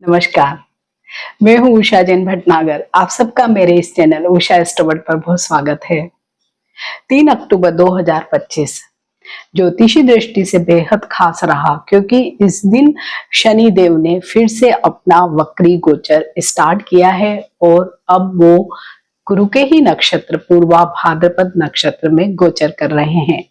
नमस्कार। मैं हूँ उषा जैन भटनागर। आप सबका मेरे इस चैनल उषा एस्ट्रोवर्ड पर बहुत स्वागत है। 3 अक्टूबर 2025 ज्योतिषी दृष्टि से बेहद खास रहा, क्योंकि इस दिन शनि देव ने फिर से अपना वक्री गोचर स्टार्ट किया है और अब वो गुरु के ही नक्षत्र पूर्वा भाद्रपद नक्षत्र में गोचर कर रहे हैं।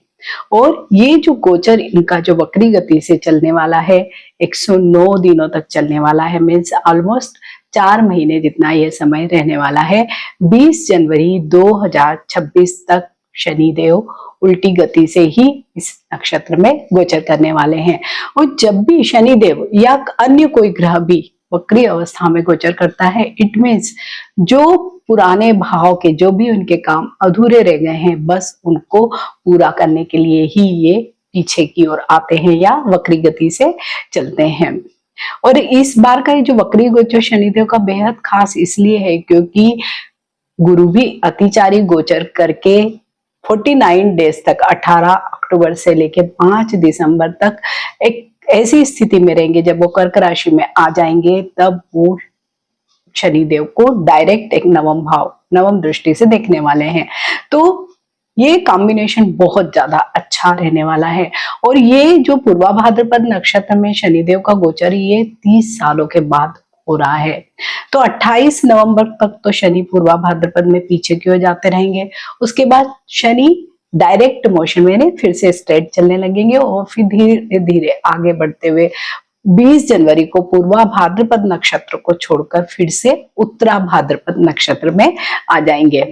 और ये जो गोचर इनका जो वक्री गति से चलने वाला है, 109 दिनों तक चलने वाला है, मीन्स ऑलमोस्ट 4 महीने जितना ये समय रहने वाला है। 20 जनवरी 2026 तक शनिदेव उल्टी गति से ही इस नक्षत्र में गोचर करने वाले हैं। और जब भी शनिदेव या अन्य कोई ग्रह भी वक्री अवस्था में गोचर करता है, इट मीन्स जो पुराने भाव के जो भी उनके काम अधूरे रह गए हैं, बस उनको पूरा करने के लिए ही ये पीछे की ओर आते हैं या वक्री गति से चलते हैं। और इस बार का ये जो वक्री गोचर शनिदेव का बेहद खास इसलिए है क्योंकि गुरु भी अतिचारी गोचर करके 49 डेज तक 18 अक्टूबर से लेके 5 दिसंबर तक एक ऐसी स्थिति में रहेंगे। जब वो कर्क राशि में आ जाएंगे तब वो शनिदेव को डायरेक्ट एक नवम दृष्टि से देखने वाले हैं। तो ये कॉम्बिनेशन बहुत ज्यादा अच्छा रहने वाला है। और ये जो पूर्वा भाद्रपद नक्षत्र में शनिदेव का गोचर ये 30 सालों के बाद हो रहा है। तो 28 नवंबर तक तो शनि पूर्वा भाद्रपद में पीछे की ओर जाते रहेंगे। उसके बाद शनि डायरेक्ट मोशन में फिर से स्ट्रेट चलने लगेंगे और फिर धीरे धीरे आगे बढ़ते हुए 20 जनवरी को पूर्वा भाद्रपद नक्षत्र को छोड़कर फिर से उत्तरा भाद्रपद नक्षत्र में आ जाएंगे।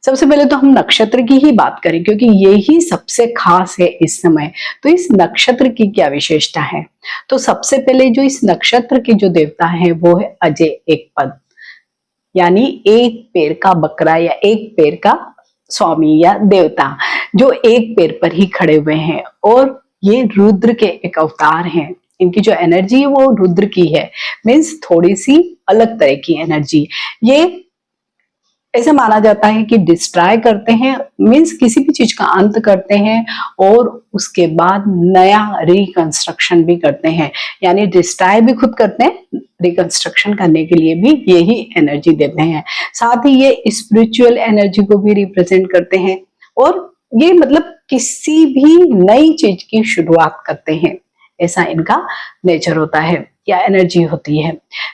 सबसे पहले तो हम नक्षत्र की ही बात करें, क्योंकि ये ही सबसे खास है इस समय। तो इस नक्षत्र की क्या विशेषता है? तो सबसे पहले जो इस नक्षत्र के जो देवता हैं वो है अजय एक पद, यानी एक पैर का बकरा या एक पैर का स्वामी या देवता, जो एक पैर पर ही खड़े हुए हैं। और ये रुद्र के एक अवतार हैं। इनकी जो एनर्जी है वो रुद्र की है, मीन्स थोड़ी सी अलग तरह की एनर्जी। ये ऐसा माना जाता है कि डिस्ट्रॉय करते हैं, मीन्स किसी भी चीज का अंत करते हैं और उसके बाद नया रिकंस्ट्रक्शन भी करते हैं, यानी डिस्ट्रॉय भी खुद करते हैं, रिकंस्ट्रक्शन करने के लिए भी यही एनर्जी देते हैं। साथ ही ये स्पिरिचुअल एनर्जी को भी रिप्रेजेंट करते हैं और ये मतलब किसी भी नई चीज की शुरुआत करते हैं, ऐसा इनका नेचर होता है या एनर्जी होती है।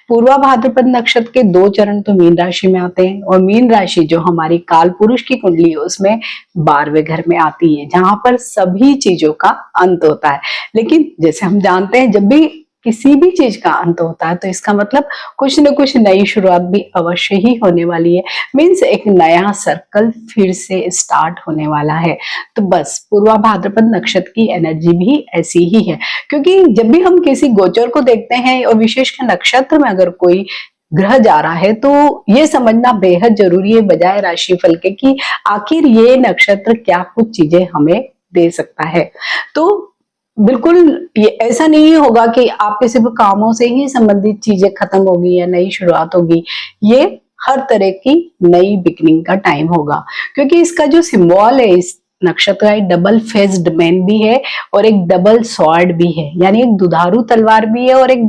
पूर्वा भाद्रपद नक्षत्र के 2 चरण तो मीन राशि में आते हैं और मीन राशि जो हमारी काल पुरुष की कुंडली है उसमें 12वें घर में आती है, जहां पर सभी चीजों का अंत होता है। लेकिन जैसे हम जानते हैं जब भी किसी भी चीज का अंत होता है तो इसका मतलब कुछ न कुछ नई शुरुआत भी अवश्य ही होने वाली है, मीन्स एक नया सर्कल फिर से स्टार्ट होने वाला है। तो बस पूर्वा भाद्रपद नक्षत्र की एनर्जी भी ऐसी ही है, क्योंकि जब भी हम किसी गोचर को देखते हैं और विशेषकर नक्षत्र में अगर कोई ग्रह जा रहा है तो ये समझना बेहद जरूरी है बजाय राशिफल के कि आखिर ये नक्षत्र क्या कुछ चीजें हमें दे सकता है। तो बिल्कुल ये ऐसा नहीं होगा कि आपके सिर्फ कामों से ही संबंधित चीजें खत्म होगी या नई शुरुआत होगी। ये हर तरह की नई बिगनिंग का टाइम होगा, क्योंकि इसका जो सिंबल है इस नक्षत्र का एक डबल फेस्ड मैन भी है और एक डबल स्वॉर्ड भी है, यानी एक दुधारू तलवार भी है और एक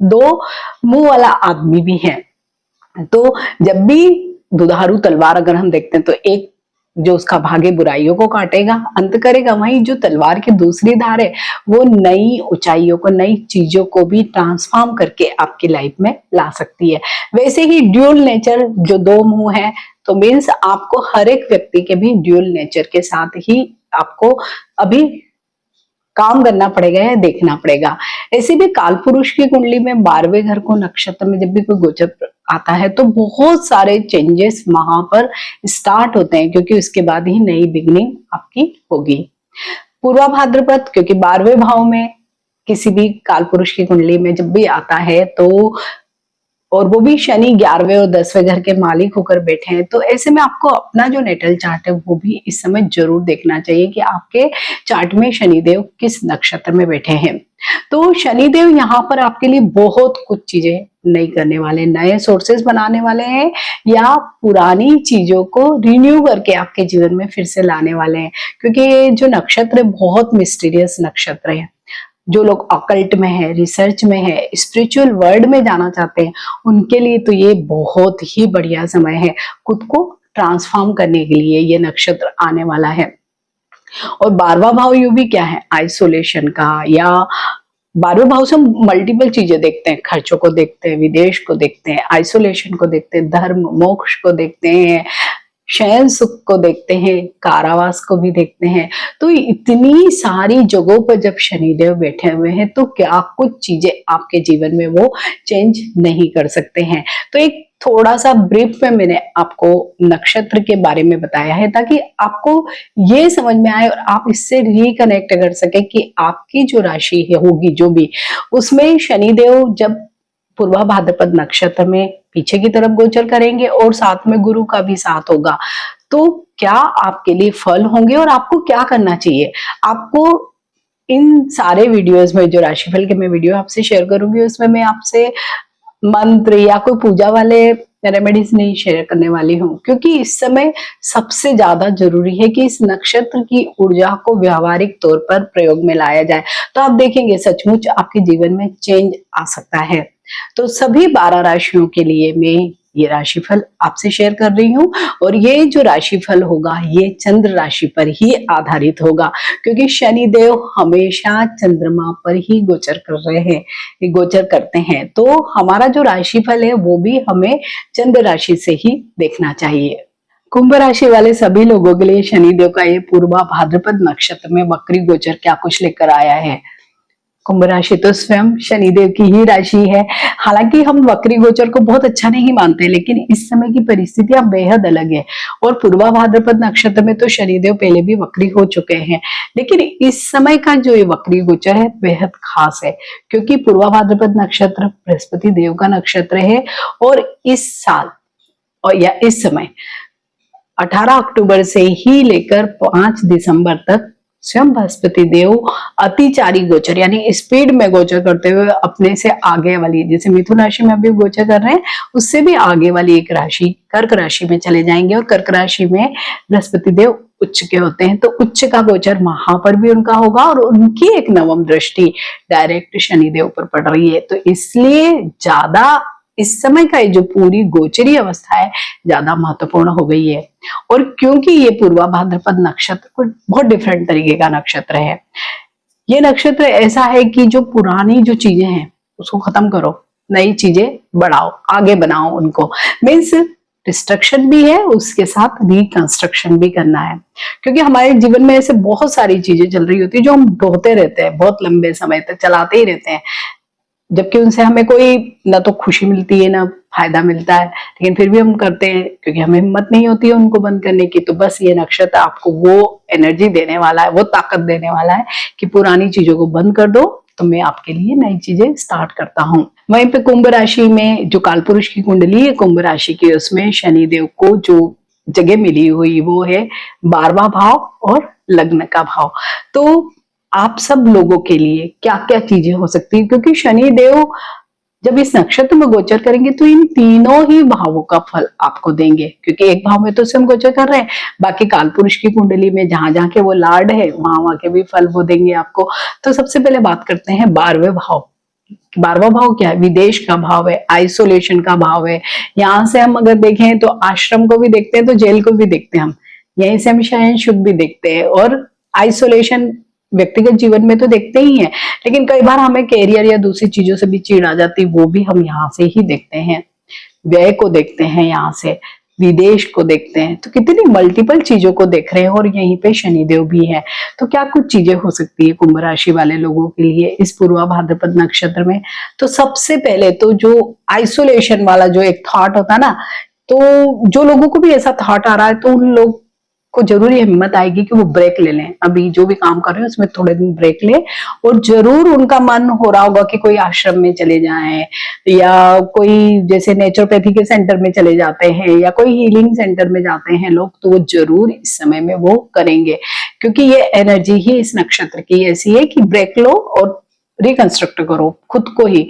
2 मुंह वाला आदमी भी है। तो जब भी दुधारू तलवार अगर हम देखते हैं तो एक जो उसका भागे बुराइयों को काटेगा, अंत करेगा, वहीं जो तलवार की दूसरी धार है वो नई ऊंचाइयों को, नई चीजों को भी ट्रांसफॉर्म करके आपकी लाइफ में ला सकती है। वैसे ही ड्यूल नेचर जो 2 मुंह है, तो मीन्स आपको हर एक व्यक्ति के भी ड्यूल नेचर के साथ ही आपको अभी काम करना पड़ेगा या देखना पड़ेगा। ऐसे भी काल पुरुष की कुंडली में 12वें घर को नक्षत्र में जब भी कोई गोचर आता है तो बहुत सारे चेंजेस वहां पर स्टार्ट होते हैं, क्योंकि उसके बाद ही नई बिगनिंग आपकी होगी। पूर्वा भाद्रपद क्योंकि 12वें भाव में किसी भी काल पुरुष की कुंडली में जब भी आता है तो, और वो भी शनि 11वें और 10वें घर के मालिक होकर बैठे हैं, तो ऐसे में आपको अपना जो नेटल चार्ट है वो भी इस समय जरूर देखना चाहिए कि आपके चार्ट में शनिदेव किस नक्षत्र में बैठे हैं। तो शनिदेव यहाँ पर आपके लिए बहुत कुछ चीजें नई करने वाले, नए सोर्सेस बनाने वाले हैं या पुरानी चीजों को रिन्यू करके आपके जीवन में फिर से लाने वाले हैं, क्योंकि ये जो नक्षत्र बहुत मिस्टीरियस नक्षत्र है। जो लोग ऑकल्ट में है, रिसर्च में है, स्पिरिचुअल वर्ल्ड में जाना चाहते हैं, उनके लिए तो ये बहुत ही बढ़िया समय है। खुद को ट्रांसफॉर्म करने के लिए ये नक्षत्र आने वाला है। और 12वां भाव यू भी क्या है, आइसोलेशन का, या 12वें भाव से हम मल्टीपल चीजें देखते हैं, खर्चों को देखते हैं, विदेश को देखते हैं, आइसोलेशन को देखते हैं, धर्म मोक्ष को देखते हैं, शयन सुख को देखते हैं, कारावास को भी देखते हैं। तो इतनी सारी जगहों पर जब शनिदेव बैठे हुए हैं तो क्या कुछ चीजें आपके जीवन में वो चेंज नहीं कर सकते हैं। तो एक थोड़ा सा ब्रीफ में मैंने आपको नक्षत्र के बारे में बताया है ताकि आपको ये समझ में आए और आप इससे रिकनेक्ट कर सके कि आपकी जो राशि है होगी जो भी, उसमें शनिदेव जब पूर्वा भाद्रपद नक्षत्र में पीछे की तरफ गोचर करेंगे और साथ में गुरु का भी साथ होगा, तो क्या आपके लिए फल होंगे और आपको क्या करना चाहिए। आपको इन सारे वीडियोस में जो राशिफल के मैं वीडियो आपसे शेयर करूंगी उसमें मैं आपसे मंत्र या कोई पूजा वाले रेमेडीज नहीं शेयर करने वाली हूँ, क्योंकि इस समय सबसे ज्यादा जरूरी है कि इस नक्षत्र की ऊर्जा को व्यावहारिक तौर पर प्रयोग में लाया जाए। तो आप देखेंगे सचमुच आपके जीवन में चेंज आ सकता है। तो सभी 12 राशियों के लिए मैं ये राशिफल आपसे शेयर कर रही हूँ और ये जो राशिफल होगा ये चंद्र राशि पर ही आधारित होगा, क्योंकि शनिदेव हमेशा चंद्रमा पर ही गोचर कर रहे हैं, गोचर करते हैं। तो हमारा जो राशिफल है वो भी हमें चंद्र राशि से ही देखना चाहिए। कुंभ राशि वाले सभी लोगों के लिए शनिदेव का ये पूर्वा भाद्रपद नक्षत्र में वक्री गोचर क्या कुछ लेकर आया है। कुंभ राशि तो स्वयं शनिदेव की ही राशि है। हालांकि हम वक्री गोचर को बहुत अच्छा नहीं मानते, लेकिन इस समय की परिस्थितियां बेहद अलग है। और पूर्वा भाद्रपद नक्षत्र में तो शनिदेव पहले भी वक्री हो चुके हैं, लेकिन इस समय का जो ये वक्री गोचर है बेहद खास है, क्योंकि पूर्वा भाद्रपद नक्षत्र बृहस्पति देव का नक्षत्र है। और इस साल और या इस समय 18 अक्टूबर से ही लेकर 5 दिसंबर तक स्वयं बृहस्पति देव अतिचारी गोचर यानी स्पीड में गोचर करते हुए अपने से आगे वाली, जैसे मिथुन राशि में अभी गोचर कर रहे हैं, उससे भी आगे वाली एक राशि कर्क राशि में चले जाएंगे। और कर्क राशि में बृहस्पति देव उच्च के होते हैं, तो उच्च का गोचर वहां पर भी उनका होगा और उनकी एक नवम दृष्टि डायरेक्ट शनिदेव पर पड़ रही है। तो इसलिए ज्यादा इस समय का जो पूरी गोचरी अवस्था है ज्यादा महत्वपूर्ण हो गई है। और क्योंकि ये पूर्वा भाद्रपद नक्षत्र बहुत डिफरेंट तरीके का नक्षत्र है, ये नक्षत्र ऐसा है कि जो पुरानी जो चीजें हैं उसको खत्म करो, नई चीजें बढ़ाओ, आगे बनाओ उनको। मीन्स डिस्ट्रक्शन भी है, उसके साथ रिकंस्ट्रक्शन भी करना है, क्योंकि हमारे जीवन में ऐसे बहुत सारी चीजें चल रही होती है जो हम ढोते रहते हैं, बहुत लंबे समय तक चलाते ही रहते हैं, जबकि उनसे हमें कोई ना तो खुशी मिलती है ना फायदा मिलता है, लेकिन फिर भी हम करते हैं क्योंकि हमें हिम्मत नहीं होती है उनको बंद करने की। तो बस ये नक्षत्र आपको वो एनर्जी देने वाला है, वो ताकत देने वाला है कि पुरानी चीजों को बंद कर दो, तो मैं आपके लिए नई चीजें स्टार्ट करता हूँ। वहीं पे कुंभ राशि में जो कालपुरुष की कुंडली है कुंभ राशि की, उसमें शनिदेव को जो जगह मिली हुई वो है 12वां भाव और लग्न का भाव। तो आप सब लोगों के लिए क्या क्या चीजें हो सकती है, क्योंकि शनि देव जब इस नक्षत्र में गोचर करेंगे तो इन तीनों ही भावों का फल आपको देंगे, क्योंकि एक भाव में तो स्वयं गोचर कर रहे हैं, बाकी कालपुरुष की कुंडली में जहां जहां के वो लार्ड है वहां वहां के भी फल वो देंगे आपको। तो सबसे पहले बात करते हैं 12वें भाव। 12वां भाव क्या है, विदेश का भाव है, आइसोलेशन का भाव है। यहाँ से हम अगर देखें तो आश्रम को भी देखते हैं, तो जेल को भी देखते हैं हम, यहीं से हम शयन सुख भी देखते हैं और आइसोलेशन व्यक्तिगत जीवन में तो देखते ही हैं, लेकिन कई बार हमें कैरियर या दूसरी चीजों से भी चिढ़ आ जाती, वो भी हम यहाँ से ही देखते हैं। व्यय को देखते हैं, यहाँ से विदेश को देखते हैं, तो कितनी मल्टीपल चीजों को देख रहे हैं और यहीं पे शनिदेव भी है। तो क्या कुछ चीजें हो सकती है कुंभ राशि वाले लोगों के लिए इस पूर्वा भाद्रपद नक्षत्र में। तो सबसे पहले तो जो आइसोलेशन वाला जो एक थॉट होता है ना, तो जो लोगों को भी ऐसा थॉट आ रहा है तो उन लोग को जरूर हिम्मत आएगी कि वो ब्रेक ले लें, अभी जो भी काम कर रहे हैं उसमें थोड़े दिन ब्रेक ले, और जरूर उनका मन हो रहा होगा कि कोई आश्रम में चले जाएं या कोई जैसे नेचुरोपैथी के सेंटर में चले जाते हैं या कोई हीलिंग सेंटर में जाते हैं लोग, तो वो जरूर इस समय में वो करेंगे, क्योंकि ये एनर्जी ही इस नक्षत्र की ऐसी है कि ब्रेक लो और रिकंस्ट्रक्ट करो खुद को ही,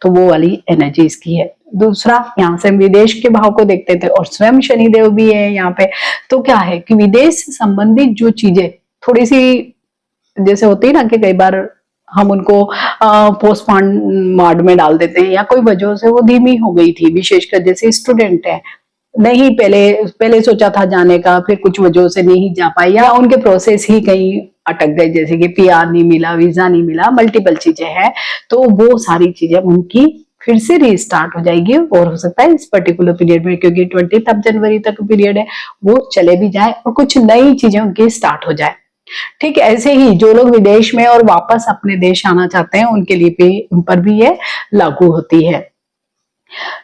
तो वो वाली एनर्जी इसकी है। दूसरा, यहाँ से विदेश के भाव को देखते थे और स्वयं शनिदेव भी है यहाँ पे, तो क्या है कि विदेश से संबंधित जो चीजें थोड़ी सी जैसे होती है ना कि कई बार हम उनको पोस्टपोन वार्ड में डाल देते हैं, या कोई वजह से वो धीमी हो गई थी, विशेषकर जैसे स्टूडेंट है, नहीं पहले पहले सोचा था जाने का, फिर कुछ वजहों से नहीं जा पाई, या उनके प्रोसेस ही कहीं अटक गए, जैसे कि पीआर नहीं मिला, वीजा नहीं मिला, मल्टीपल चीजें हैं, तो वो सारी चीजें उनकी फिर से रीस्टार्ट हो जाएगी। और हो सकता है इस पर्टिकुलर पीरियड में, क्योंकि 20 जनवरी तक पीरियड है, वो चले भी जाए और कुछ नई चीजें उनकी स्टार्ट हो जाए। ठीक है, ऐसे ही जो लोग विदेश में और वापस अपने देश आना चाहते हैं, उनके लिए भी, उन पर भी ये लागू होती है।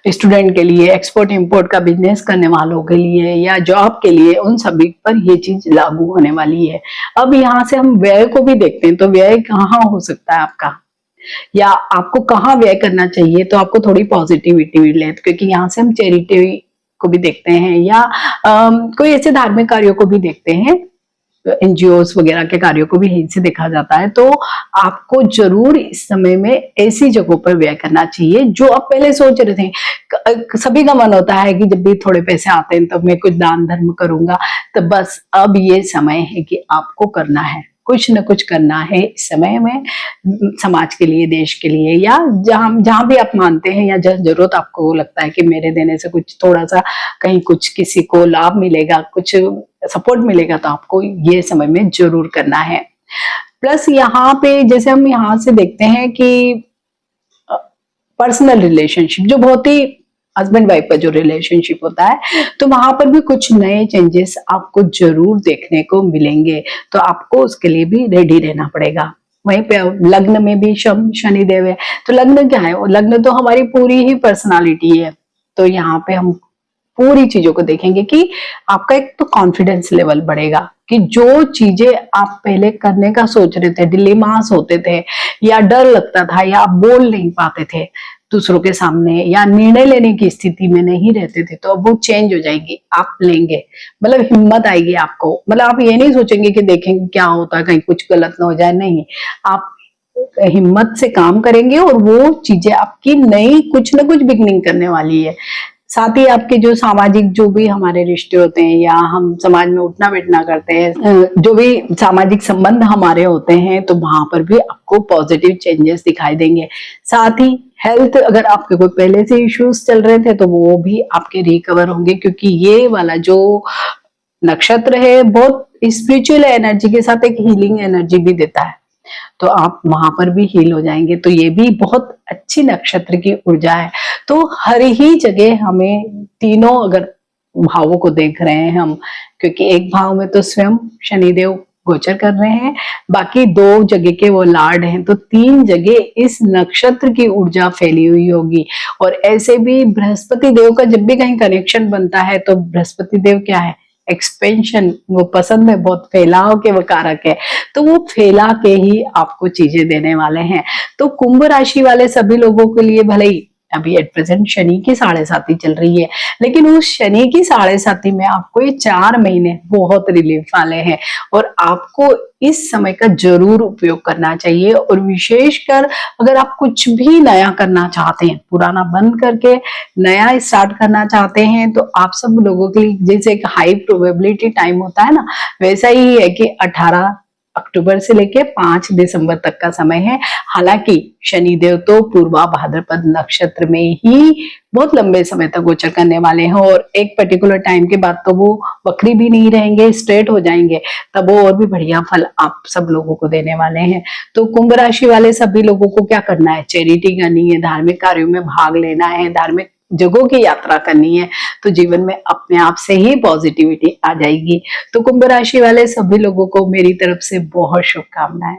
स्टूडेंट के लिए, एक्सपोर्ट इंपोर्ट का बिजनेस करने वालों के लिए, या जॉब के लिए, उन सभी पर ये चीज लागू होने वाली है। अब यहाँ से हम व्यय को भी देखते हैं, तो व्यय कहाँ हो सकता है आपका, या आपको कहाँ व्यय करना चाहिए, तो आपको थोड़ी पॉजिटिविटी मिले, क्योंकि यहाँ से हम चैरिटी को भी देखते हैं, या कोई ऐसे धार्मिक कार्यों को भी देखते हैं, एनजीओस वगैरह के कार्यों को भी यहीं से देखा जाता है। तो आपको जरूर इस समय में ऐसी जगहों पर व्यय करना चाहिए जो आप पहले सोच रहे थे। सभी का मन होता है कि जब भी थोड़े पैसे आते हैं तब मैं कुछ दान धर्म करूंगा, तो बस अब ये समय है कि आपको करना है, कुछ न कुछ करना है इस समय में, समाज के लिए, देश के लिए, या जहां जहां भी आप मानते हैं, या जहां जरूरत आपको लगता है कि मेरे देने से कुछ थोड़ा सा कहीं कुछ किसी को लाभ मिलेगा, कुछ सपोर्ट मिलेगा, तो आपको ये समय में जरूर करना है। प्लस यहाँ पे जैसे हम यहाँ से देखते हैं कि पर्सनल रिलेशनशिप, जो बहुत ही हस्बैंड वाइफ का जो रिलेशनशिप होता है, तो वहां पर भी कुछ नए चेंजेस आपको जरूर देखने को मिलेंगे, तो आपको उसके लिए भी रेडी रहना पड़ेगा। वहीं पे लग्न में भी शनिदेव है, तो लग्न क्या है, लग्न तो हमारी पूरी ही पर्सनालिटी है। तो यहाँ पे हम पूरी चीजों को देखेंगे कि आपका एक तो कॉन्फिडेंस लेवल बढ़ेगा, कि जो चीजें आप पहले करने का सोच रहे थे, डिलेमास होते थे, या डर लगता था, या आप बोल नहीं पाते थे दूसरों के सामने, या निर्णय लेने की स्थिति में नहीं रहते थे, तो अब वो चेंज हो जाएगी, आप लेंगे, मतलब हिम्मत आएगी आपको। मतलब आप ये नहीं सोचेंगे कि देखेंगे क्या होता है, कहीं कुछ गलत ना हो जाए, नहीं, आप हिम्मत से काम करेंगे और वो चीजें आपकी नई कुछ ना कुछ बिगनिंग करने वाली है। साथ ही आपके जो सामाजिक जो भी हमारे रिश्ते होते हैं, या हम समाज में उठना बैठना करते हैं, जो भी सामाजिक संबंध हमारे होते हैं, तो वहां पर भी आपको पॉजिटिव चेंजेस दिखाई देंगे। साथ ही हेल्थ, अगर आपके कोई पहले से इश्यूज चल रहे थे, तो वो भी आपके रिकवर होंगे, क्योंकि ये वाला जो नक्षत्र है बहुत स्पिरिचुअल एनर्जी के साथ एक हीलिंग एनर्जी भी देता है, तो आप वहां पर भी हील हो जाएंगे। तो ये भी बहुत अच्छी नक्षत्र की ऊर्जा है। तो हर ही जगह हमें तीनों अगर भावों को देख रहे हैं हम, क्योंकि एक भाव में तो स्वयं शनिदेव गोचर कर रहे हैं, बाकी दो जगह के वो लार्ड हैं, तो तीन जगह इस नक्षत्र की ऊर्जा फैली हुई होगी। और ऐसे भी बृहस्पति देव का जब भी कहीं कनेक्शन बनता है, तो बृहस्पति देव क्या है, एक्सपेंशन, वो पसंद है, बहुत फैलाव के वो कारक है, तो वो फैला के ही आपको चीजें देने वाले हैं। तो कुंभ राशि वाले सभी लोगों के लिए भले ही अभी एट प्रेजेंट शनि की 7.5 चल रही है, लेकिन उस शनि की 7.5 में आपको ये 4 महीने बहुत रिलीफ वाले हैं, और आपको इस समय का जरूर उपयोग करना चाहिए। और विशेषकर अगर आप कुछ भी नया करना चाहते हैं, पुराना बंद करके नया स्टार्ट करना चाहते हैं, तो आप सब लोगों के लिए जैसे एक हाई प्रोबेबिलिटी टाइम होता है ना, वैसा ही है कि 18 अक्टूबर से लेके 5 दिसंबर तक का समय है। हालांकि शनिदेव तो पूर्वा भाद्रपद नक्षत्र में ही बहुत लंबे समय तक गोचर करने वाले हैं, और एक पर्टिकुलर टाइम के बाद तो वो वक्री भी नहीं रहेंगे, स्ट्रेट हो जाएंगे, तब वो और भी बढ़िया फल आप सब लोगों को देने वाले हैं। तो कुंभ राशि वाले सभी लोगों को क्या करना है, चैरिटी करनी है, धार्मिक कार्यों में भाग लेना है, धार्मिक जगहों की यात्रा करनी है, तो जीवन में अपने आप से ही पॉजिटिविटी आ जाएगी। तो कुंभ राशि वाले सभी लोगों को मेरी तरफ से बहुत शुभकामनाएं।